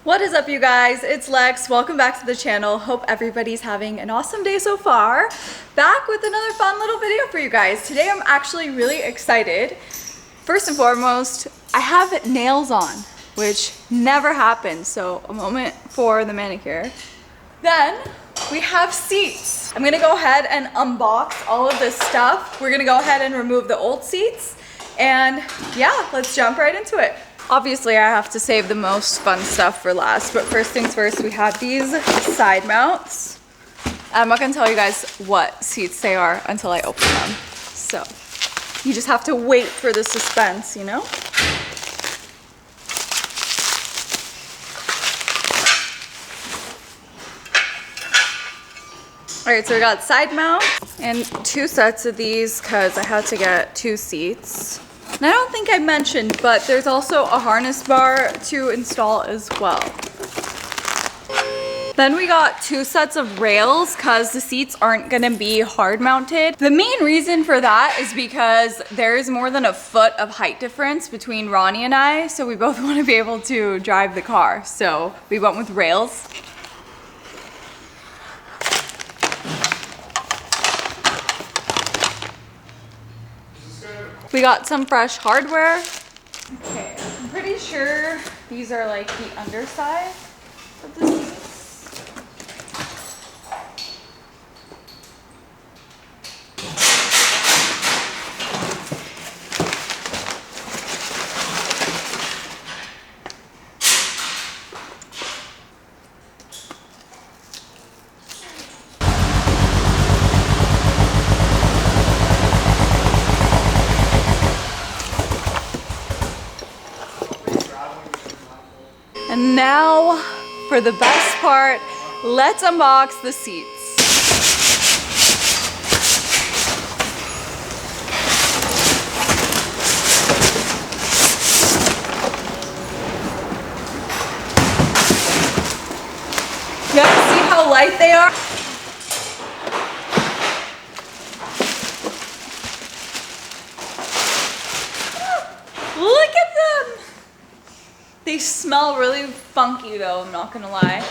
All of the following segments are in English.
What is up, you guys? It's Lex. Welcome back to the channel. Hope everybody's having an awesome day so far. Back with another fun little video for you guys. Today I'm actually really excited. First and foremost, I have nails on, which never happens. So a moment for the manicure. Then we have seats. I'm gonna go ahead and unbox all of this stuff. We're gonna go ahead and remove the old seats. And yeah, let's jump right into it. Obviously, I have to save the most fun stuff for last, but first things first, we have these side mounts. I'm not gonna tell you guys what seats they are until I open them. So, you just have to wait for the suspense, you know? All right, so we got side mount and two sets of these because I had to get two seats. And I don't think I mentioned, but there's also a harness bar to install as well. Then we got two sets of rails because the seats aren't gonna be hard mounted. The main reason for that is because there's more than a foot of height difference between Ronnie and I, so we both want to be able to drive the car. So we went with rails. We got some fresh hardware. Okay, I'm pretty sure these are like the underside of the seats. And now for the best part, let's unbox the seats. You guys see how light they are? Look at them! They smell really funky though, I'm not gonna lie.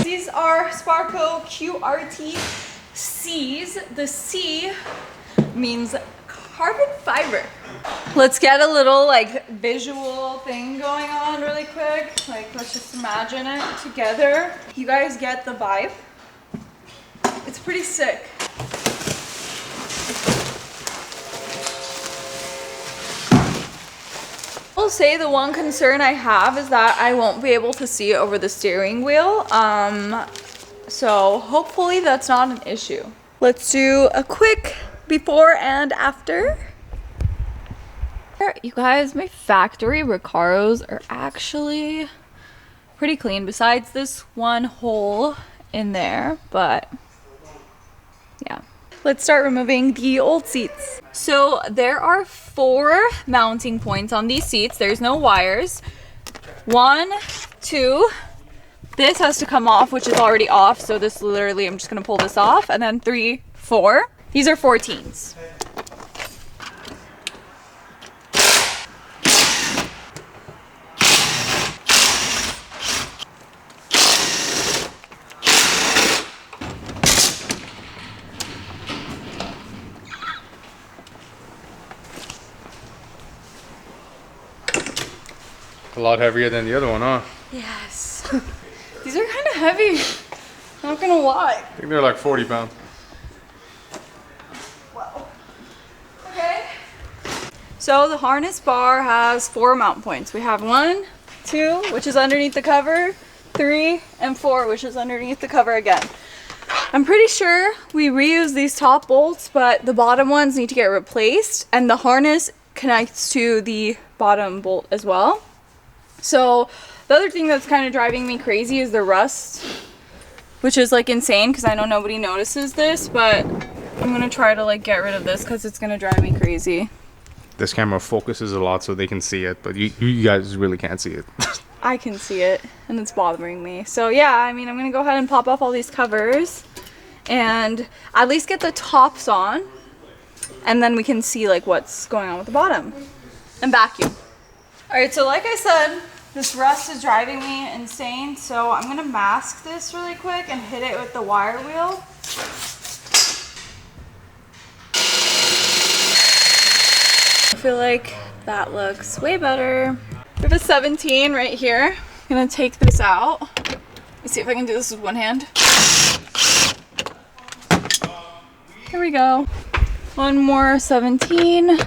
These are Sparco QRT-Cs. The C means carbon fiber. Let's get a little like visual thing going on really quick. Like let's just imagine it together. You guys get the vibe? It's pretty sick. I'll say the one concern I have is that I won't be able to see over the steering wheel. So hopefully that's not an issue. Let's do a quick before and after. You guys, my factory Recaros are actually pretty clean besides this one hole in there, but yeah. Let's start removing the old seats. So there are 4 mounting points on these seats. There's no wires. 1, 2. This has to come off, which is already off. So this literally, I'm just gonna pull this off. And then 3, 4. These are 14s. A lot heavier than the other one, huh? Yes. These are kind of heavy. Not gonna lie. I think they're like 40 pounds. Wow. Okay. So the harness bar has 4 mount points. We have 1, 2, which is underneath the cover, 3, and 4, which is underneath the cover again. I'm pretty sure we reuse these top bolts, but the bottom ones need to get replaced, and the harness connects to the bottom bolt as well. So the other thing that's kind of driving me crazy is the rust, which is like insane because I know nobody notices this, but I'm gonna try to like get rid of this because it's gonna drive me crazy. This camera focuses a lot so they can see it, but you guys really can't see it. I can see it and it's bothering me. So yeah, I mean, I'm gonna go ahead and pop off all these covers and at least get the tops on, and then we can see like what's going on with the bottom and vacuum. All right, so like I said, This rust is driving me insane, so I'm gonna mask this really quick and hit it with the wire wheel. I feel like that looks way better. We have a 17 right here. I'm gonna take this out. Let's see if I can do this with one hand. Here we go. One more 17.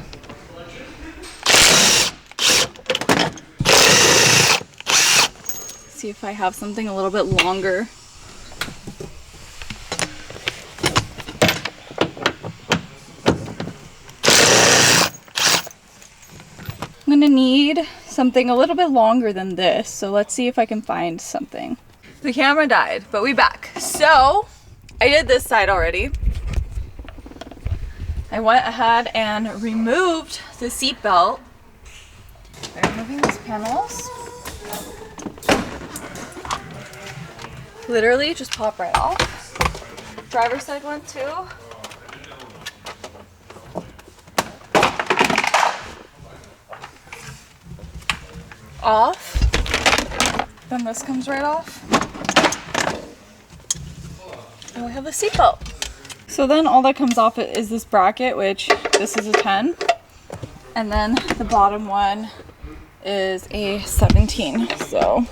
See if I have something a little bit longer. I'm gonna need something a little bit longer than this, so let's see if I can find something. The camera died, but we back. So I did this side already. I went ahead and removed the seat belt by removing these panels. Literally just pop right off. Driver's side one too. Off. Then this comes right off. And we have the seatbelt. So then all that comes off is this bracket, which this is a 10. And then the bottom one is a 17. So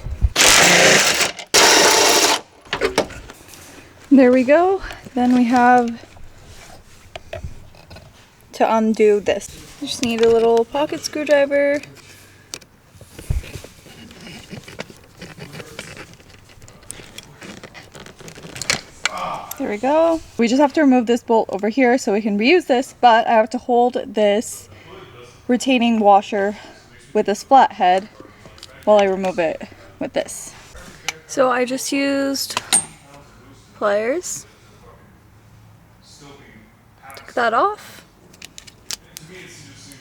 there we go. Then we have to undo this. You just need a little pocket screwdriver. There we go. We just have to remove this bolt over here so we can reuse this, but I have to hold this retaining washer with this flathead while I remove it with this. So I just used pliers. Took that off.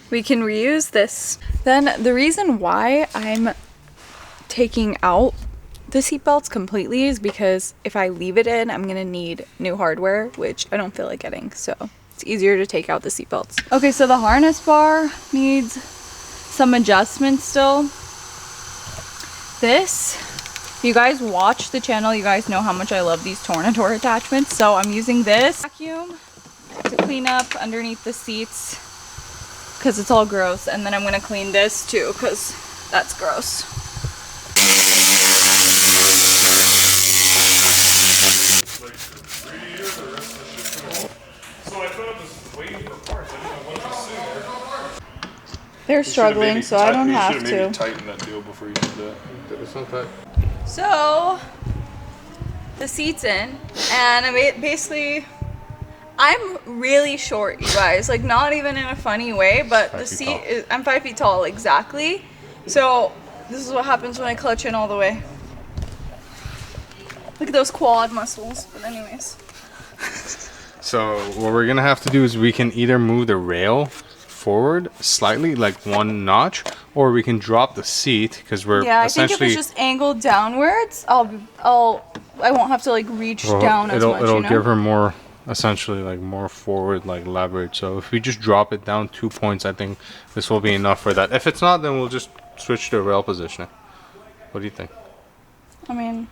We can reuse this. Then the reason why I'm taking out the seatbelts completely is because if I leave it in, I'm gonna need new hardware, which I don't feel like getting, so it's easier to take out the seatbelts. Okay, so the harness bar needs some adjustments still. This, if you guys watch the channel, you guys know how much I love these Tornador attachments, so I'm using this vacuum to clean up underneath the seats because it's all gross, and then I'm gonna clean this too because that's gross. They're struggling, so I don't have to. Maybe tighten that deal before you did that. It's not that. So the seat's in, and I'm really short, you guys. Like, not even in a funny way, but the seat is, I'm 5 feet tall exactly. So this is what happens when I clutch in all the way. Look at those quad muscles. But anyways. So what we're gonna have to do is we can either move the rail forward slightly, like one notch, or we can drop the seat because we're I essentially. think if it's just angled downwards, I won't have to like reach down as much. It'll give her more, essentially like more forward like leverage. So if we just drop it down 2 points, I think this will be enough for that. If it's not, then we'll just switch to rail positioning. What do you think? I mean,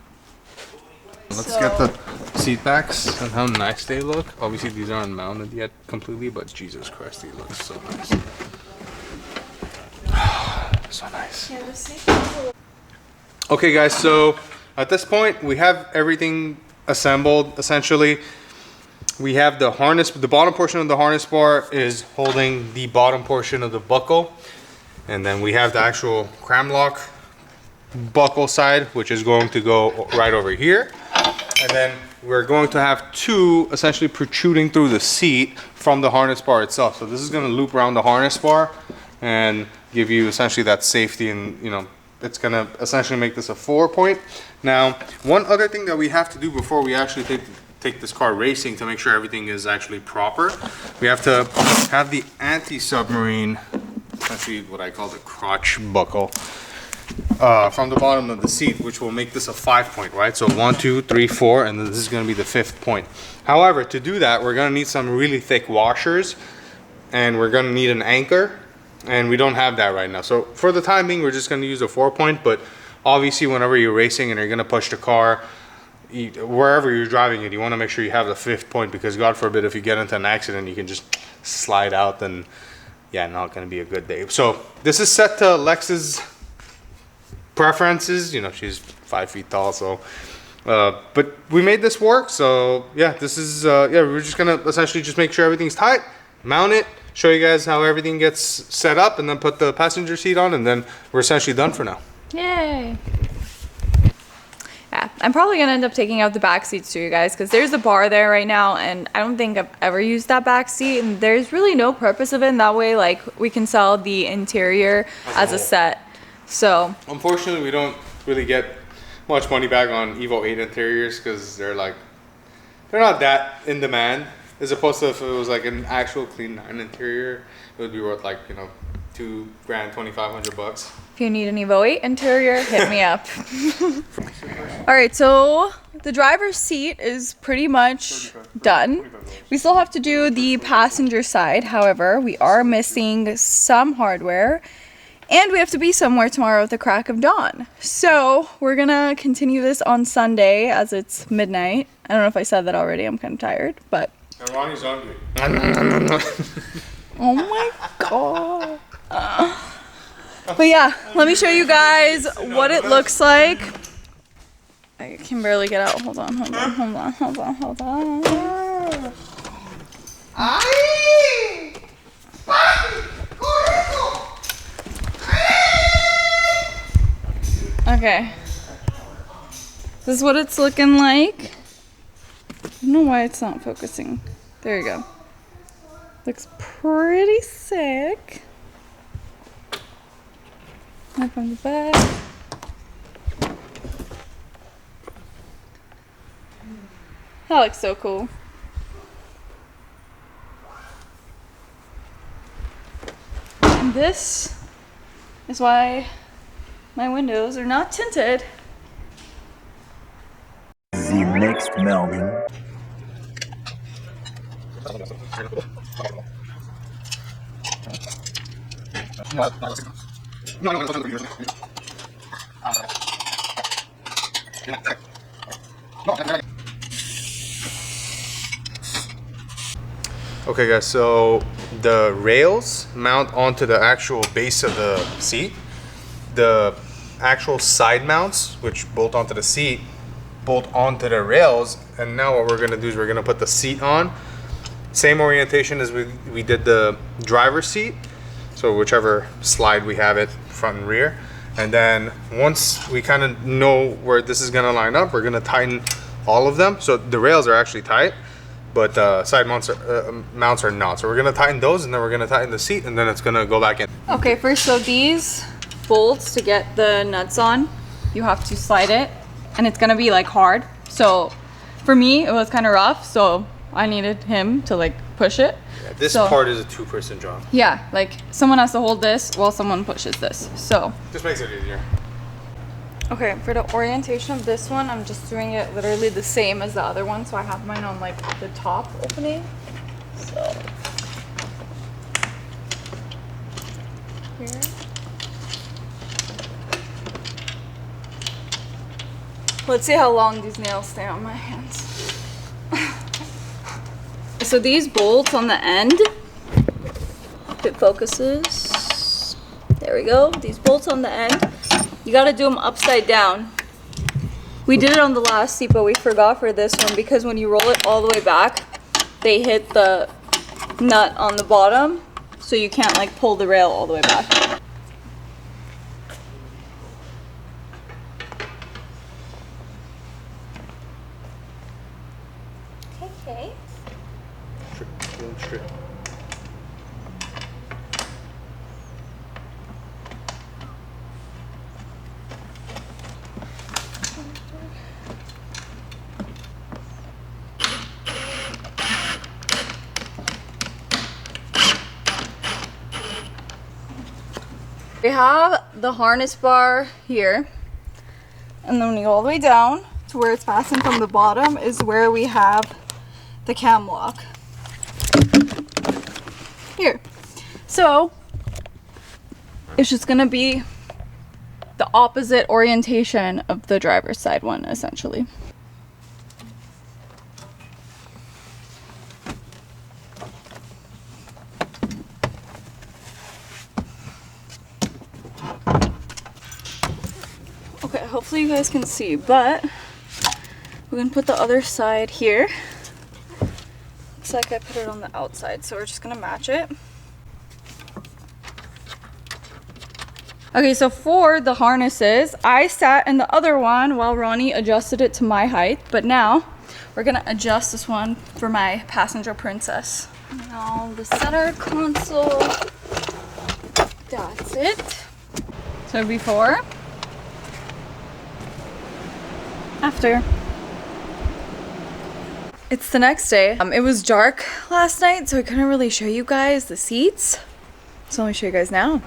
let's get the seat backs and how nice they look. Obviously these aren't mounted yet completely, but Jesus Christ, these look so nice. So nice. Okay guys, so at this point we have everything assembled essentially. We have the harness, the bottom portion of the harness bar is holding the bottom portion of the buckle, and then we have the actual cram lock buckle side, which is going to go right over here. And then we're going to have two essentially protruding through the seat from the harness bar itself. So this is going to loop around the harness bar and give you essentially that safety, and you know, it's going to essentially make this a 4-point. Now, one other thing that we have to do before we actually take this car racing to make sure everything is actually proper, we have to have the anti-submarine, essentially what I call the crotch buckle, from the bottom of the seat, which will make this a 5-point, right? So 1, 2, 3, 4, and then this is going to be the 5th point. However, to do that, we're going to need some really thick washers, and we're going to need an anchor and we don't have that right now. So for the time being, we're just going to use a 4-point, but obviously whenever you're racing and you're going to push the car, wherever you're driving it, you want to make sure you have the 5th point, because God forbid if you get into an accident, you can just slide out, and yeah, not going to be a good day. So this is set to Lex's preferences. You know, she's 5 feet tall, so but we made this work. So yeah, this is yeah, we're just gonna essentially just make sure everything's tight, mount it, show you guys how everything gets set up, and then put the passenger seat on, and then we're essentially done for now. Yay. Yeah, I'm probably gonna end up taking out the back seats too, you guys, because there's a bar there right now, and I don't think I've ever used that back seat, and there's really no purpose of it. And that way, like, we can sell the interior as a set. So unfortunately, we don't really get much money back on Evo 8 interiors, because they're not that in demand, as opposed to if it was like an actual clean 9 interior, it would be worth like, you know, $2,000, $2,500. if you need an Evo 8 interior, hit me up. All right, so the driver's seat is pretty much done. We still have to do the passenger side. However, we are missing some hardware, and we have to be somewhere tomorrow at the crack of dawn. So we're gonna continue this on Sunday, as it's midnight. I don't know if I said that already. I'm kind of tired, but. And Ronnie's hungry. Oh my god. But yeah, let me show you guys what it looks like. I can barely get out. Hold on. Okay. This is what it's looking like. I don't know why it's not focusing. There you go. Looks pretty sick. Up from the back. That looks so cool. And this is why my windows are not tinted. The next morning. Okay guys, so the rails mount onto the actual base of the seat. The actual side mounts, which bolt onto the seat, bolt onto the rails. And now what we're gonna do is we're gonna put the seat on. Same orientation as we did the driver's seat. So whichever slide we have it, front and rear. And then once we kind of know where this is gonna line up, we're gonna tighten all of them. So the rails are actually tight, but side mounts are not. So we're gonna tighten those, and then we're gonna tighten the seat, and then it's gonna go back in. Okay, first, so these bolts, to get the nuts on, you have to slide it, and it's gonna be like hard. So for me, it was kind of rough, so I needed him to like push it. Yeah, this part is a 2-person job. Yeah, like someone has to hold this while someone pushes this. So Just makes it easier. okay, for the orientation of this one, I'm just doing it literally the same as the other one. So I have mine on like the top opening. So here. Let's see how long these nails stay on my hands. So these bolts on the end, if it focuses, there we go. These bolts on the end, you gotta do them upside down. We did it on the last seat, but we forgot for this one, because when you roll it all the way back, they hit the nut on the bottom, so you can't like pull the rail all the way back. Okay. Straight. We have the harness bar here, and then when you go all the way down to where it's fastened from the bottom is where we have the cam lock. Here. So It's just gonna be the opposite orientation of the driver's side one, essentially. Okay, hopefully you guys can see, but we're gonna put the other side here. Looks like I put it on the outside, so we're just gonna match it. Okay, so for the harnesses, I sat in the other one while Ronnie adjusted it to my height, but now we're gonna adjust this one for my passenger princess. Now the center console, that's it. So before, after. It's the next day. It was dark last night, so I couldn't really show you guys the seats. So let me show you guys now.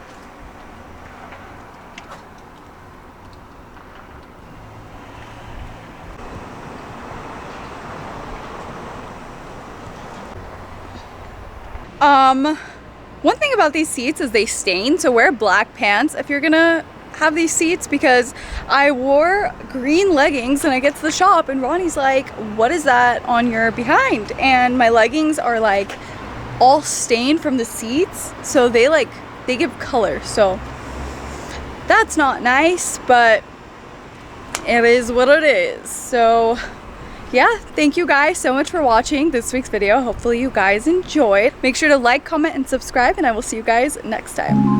One thing about these seats is they stain, so wear black pants if you're gonna have these seats, because I wore green leggings and I get to the shop and Ronnie's like, what is that on your behind? And my leggings are like all stained from the seats, so they give color, so that's not nice, but it is what it is. So yeah, thank you guys so much for watching this week's video. Hopefully you guys enjoyed. Make sure to like, comment, and subscribe, and I will see you guys next time.